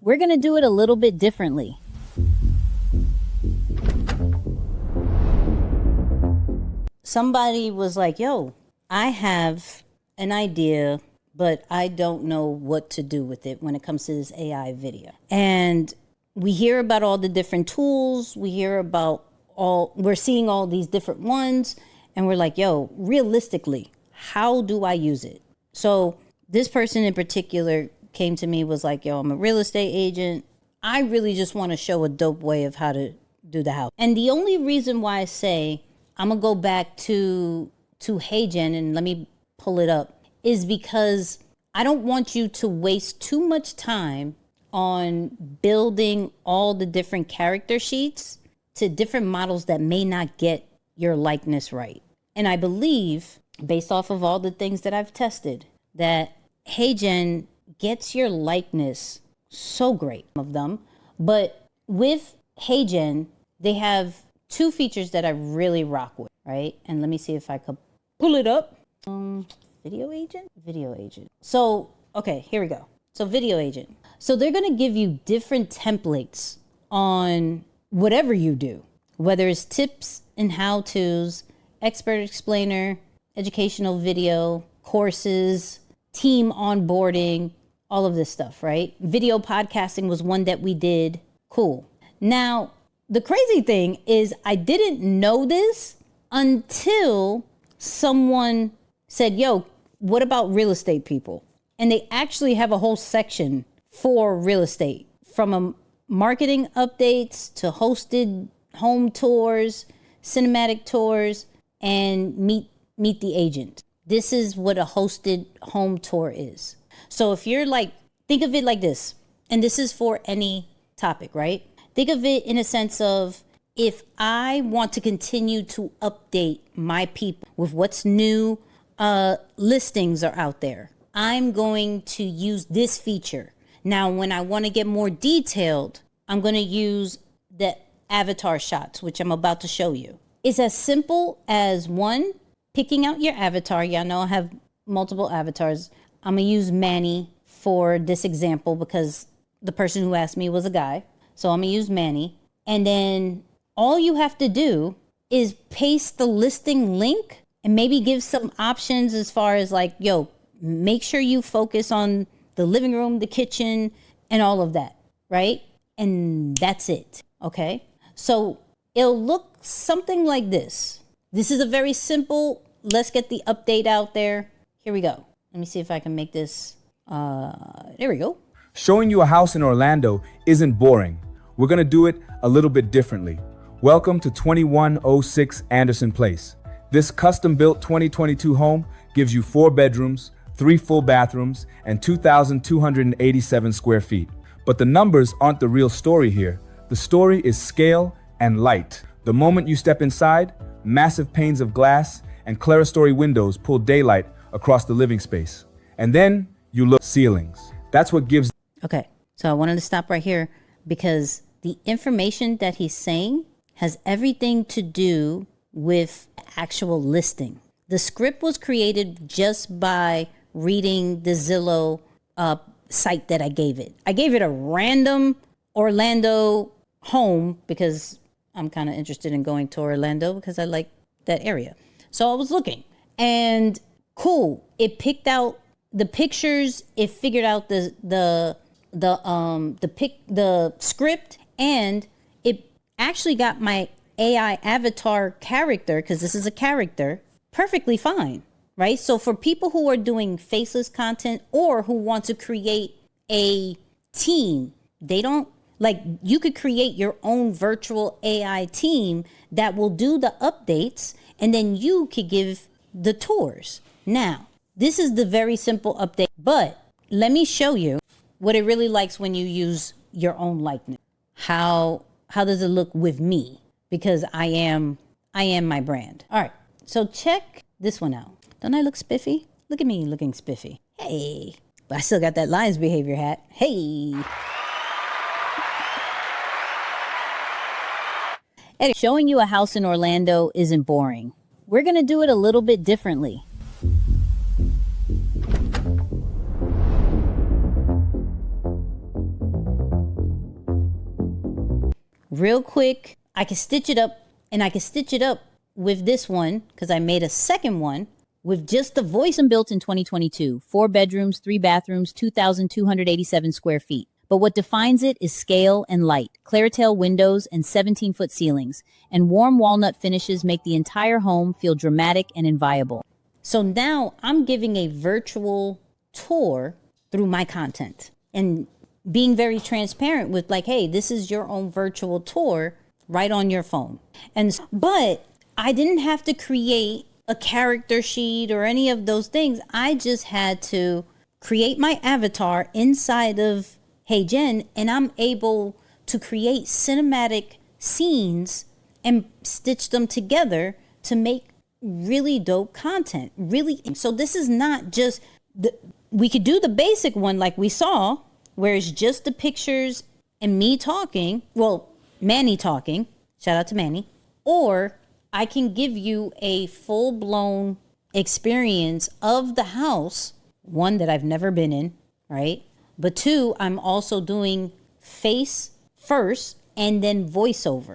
We're going to do it a little bit differently. Somebody was like, yo, I have an idea, but I don't know what to do with it when it comes to this AI video. And we hear about all the different tools. We're seeing all these different ones. And we're like, yo, realistically, how do I use it? So this person in particular came to me, was like, yo, I'm a real estate agent. I really just want to show a dope way of how to do the house. And the only reason why I say I'm going to go back to HeyGen, and let me pull it up, is because I don't want you to waste too much time on building all the different character sheets to different models that may not get your likeness right. And I believe, based off of all the things that I've tested, that HeyGen gets your likeness so great of them. But with HeyGen, they have two features that I really rock with, right? And let me see if I could pull it up. Video agent. So, okay, here we go. So Video Agent. So they're going to give you different templates on whatever you do, whether it's tips and how-tos, expert explainer, educational video, courses, team onboarding, all of this stuff, right? Video podcasting was one that we did. Cool. Now, the crazy thing is I didn't know this until someone said, yo, what about real estate people? And they actually have a whole section for real estate, from marketing updates to hosted home tours, cinematic tours, and meet the agent. This is what a hosted home tour is. So if you're like, think of it like this, and this is for any topic, right? Think of it in a sense of, if I want to continue to update my people with what's new, listings are out there, I'm going to use this feature. Now, when I want to get more detailed, I'm going to use the avatar shots, which I'm about to show you. It's as simple as, one, picking out your avatar. Y'all know I have multiple avatars. I'm going to use Manny for this example because the person who asked me was a guy. So I'm going to use Manny. And then all you have to do is paste the listing link and maybe give some options as far as like, yo, make sure you focus on the living room, the kitchen, and all of that, right? And that's it, okay? So it'll look something like this. This is a very simple, let's get the update out there. Here we go. Let me see if I can make this, there we go. Showing you a house in Orlando isn't boring. We're gonna do it a little bit differently. Welcome to 2106 Anderson Place. This custom-built 2022 home gives you 4 bedrooms, 3 full bathrooms, and 2,287 square feet. But the numbers aren't the real story here. The story is scale and light. The moment you step inside, massive panes of glass and clerestory windows pull daylight across the living space. And then you look ceilings. That's what gives. Okay, so I wanted to stop right here because the information that he's saying has everything to do with actual listing. The script was created just by reading the Zillow site that I gave it. I gave it a random Orlando home because I'm kind of interested in going to Orlando because I like that area. So I was looking, and cool. It picked out the pictures. It figured out the script, and it actually got my AI avatar character, because this is a character, perfectly fine, right? So for people who are doing faceless content or who want to create a team, they don't, like, you could create your own virtual AI team that will do the updates, and then you could give the tours. Now, this is the very simple update, but let me show you what it really likes when you use your own likeness. How does it look with me? Because I am my brand. All right, so check this one out. Don't I look spiffy? Look at me looking spiffy. Hey, but I still got that lion's behavior hat. Hey. Anyway, showing you a house in Orlando isn't boring. We're gonna do it a little bit differently. real quick. I can stitch it up, and I can stitch it up with this one because I made a second one with just the voice and built in 2022. 4 bedrooms, 3 bathrooms, 2,287 square feet. But what defines it is scale and light. Clairtel windows and 17-foot ceilings. And warm walnut finishes make the entire home feel dramatic and inviolable. So now I'm giving a virtual tour through my content and being very transparent with like, hey, this is your own virtual tour right on your phone. But I didn't have to create a character sheet or any of those things. I just had to create my avatar inside of HeyGen, and I'm able to create cinematic scenes and stitch them together to make really dope content. So this is not just we could do the basic one like we saw, where it's just the pictures and me talking. Well, Manny talking. Shout out to Manny. Or I can give you a full-blown experience of the house, one that I've never been in, right? But 2, I'm also doing face first and then voiceover.